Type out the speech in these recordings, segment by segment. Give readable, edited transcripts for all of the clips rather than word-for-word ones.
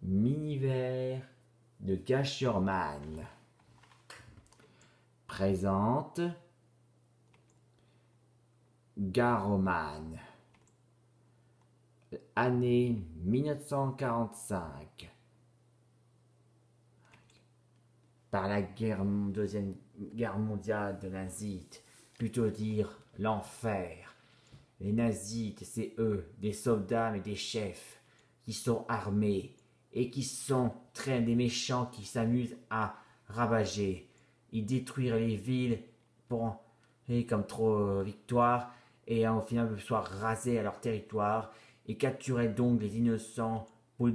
Miniver de Gasherman présente Garoman, année 1945. Par la deuxième guerre mondiale de nazis, plutôt dire l'enfer. Les nazis, c'est eux, des soldats et des chefs, qui sont armés et qui sont très des méchants qui s'amusent à ravager. Ils détruire les villes pour comme trop victoire et au final soit raser à leur territoire et capturer donc les innocents pour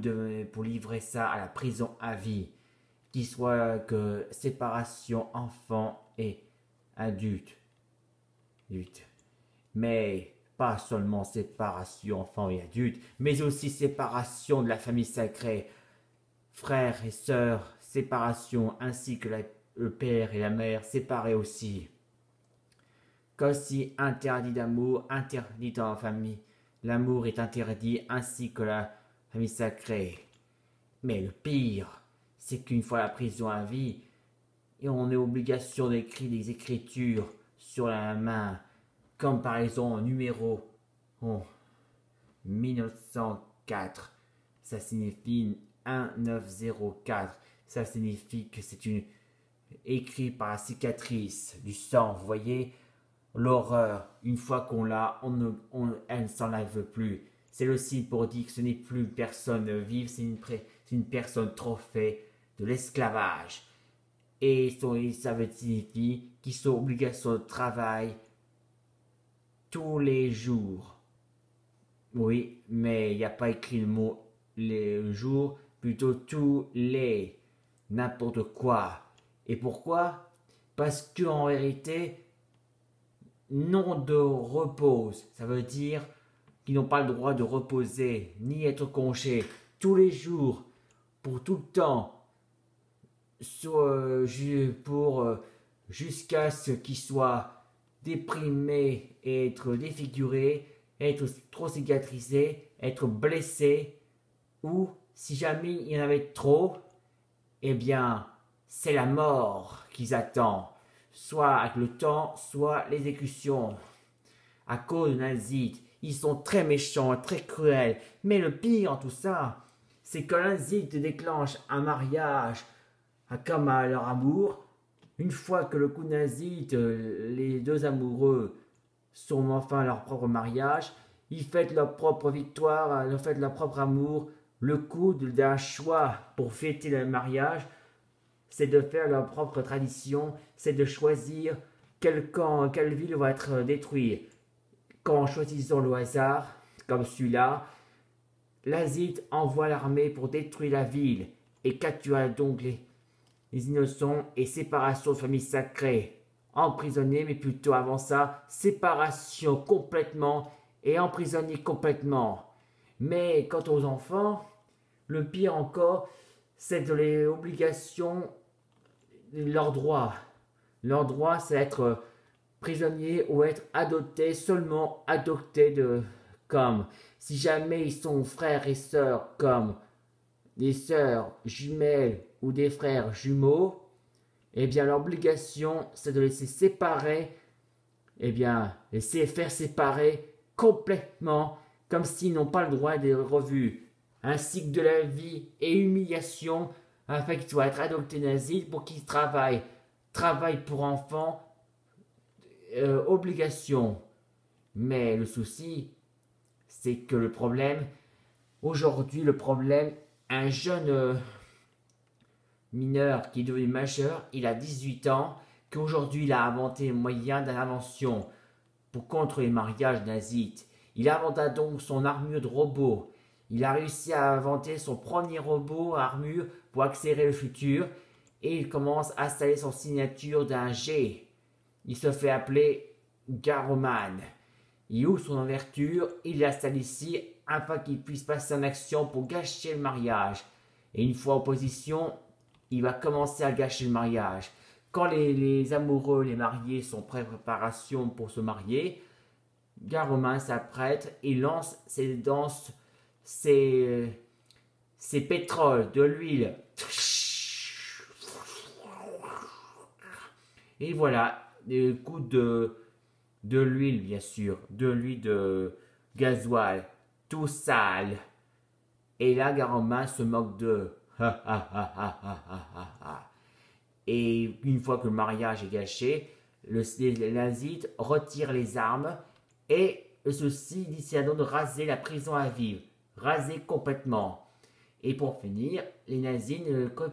livrer ça à la prison à vie, qui soit que séparation enfants et adultes. Mais pas seulement séparation enfants et adultes, mais aussi séparation de la famille sacrée, frères et sœurs, séparation ainsi que le père et la mère séparés aussi. Qu'aussi interdit d'amour, interdit dans la famille. L'amour est interdit ainsi que la famille sacrée. Mais le pire, c'est qu'une fois la prison à vie, et on est obligation d'écrire des écritures sur la main, comme par exemple numéro 1904. Ça signifie 1904. Ça signifie que c'est écrit par la cicatrice du sang. Vous voyez l'horreur. Une fois qu'on l'a, elle ne s'enlève plus. C'est le signe pour dire que ce n'est plus une personne vive, c'est une personne trophée de l'esclavage. Et ça veut signifier qu'ils sont obligations de travail tous les jours. Oui, mais il n'y a pas écrit le mot les jours, plutôt tous les, n'importe quoi. Et pourquoi? Parce qu'en vérité, non de repos, ça veut dire qu'ils n'ont pas le droit de reposer, ni être congé, tous les jours, pour tout le temps, jusqu'à ce qu'ils soient déprimés, être défigurés, être trop cicatrisés, être blessés, ou si jamais il y en avait trop, eh bien, c'est la mort qu'ils attendent, soit avec le temps, soit l'exécution. À cause des nazis, ils sont très méchants, très cruels, mais le pire en tout ça, c'est que nazis déclenche un mariage comme à leur amour. Une fois que le coup nazi, les deux amoureux sont enfin à leur propre mariage, ils fêtent leur propre victoire, ils fêtent leur propre amour. Le coup d'un choix pour fêter le mariage, c'est de faire leur propre tradition, c'est de choisir quelle ville va être détruite. Quand choisissons le hasard, comme celui-là, l'Azite envoie l'armée pour détruire la ville et capturer donc les innocents et séparation de famille sacrée. Emprisonnés, mais plutôt avant ça, séparation complètement et emprisonnés complètement. Mais quant aux enfants, le pire encore, c'est de les obligations, leurs droits. Leur droit, c'est être prisonnier ou être adopté, seulement adopté comme si jamais ils sont frères et sœurs comme des sœurs jumelles ou des frères jumeaux, eh bien l'obligation c'est de laisser séparer, eh bien laisser faire séparer complètement comme s'ils n'ont pas le droit des revues, ainsi que de la vie et humiliation afin qu'ils soient adoptés nazis pour qu'ils travaillent pour enfants, obligation. Mais le souci, c'est que le problème, aujourd'hui un jeune mineur qui est devenu majeur, il a 18 ans, qu'aujourd'hui il a inventé un moyen d'invention pour contre les mariages nazis. Il inventa donc son armure de robot. Il a réussi à inventer son premier robot armure pour accélérer le futur et il commence à installer son signature d'un G. Il se fait appeler Garoman. Il ouvre son ouverture, il l'installe ici afin qu'il puisse passer en action pour gâcher le mariage. Et une fois en position, il va commencer à gâcher le mariage. Quand les amoureux, les mariés sont prêts en préparation pour se marier, Garoman s'apprête et lance ses c'est pétrole, de l'huile. Et voilà, des coups de l'huile, bien sûr, de l'huile de gasoil, tout sale. Et là, Garoman se moque d'eux. Et une fois que le mariage est gâché, les nazis retirent les armes et ceux-ci décident de raser la prison à vivre, raser complètement. Et pour finir, les nazis,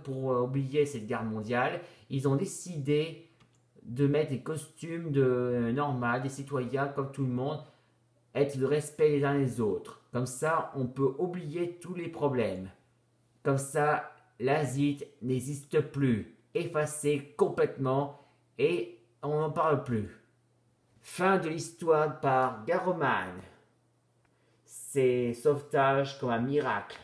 pour oublier cette guerre mondiale, ils ont décidé de mettre des costumes normal, des citoyens comme tout le monde, être de respect les uns les autres. Comme ça, on peut oublier tous les problèmes. Comme ça, l'Asie n'existe plus, effacée complètement et on n'en parle plus. Fin de l'histoire par Garoman. C'est sauvetage comme un miracle.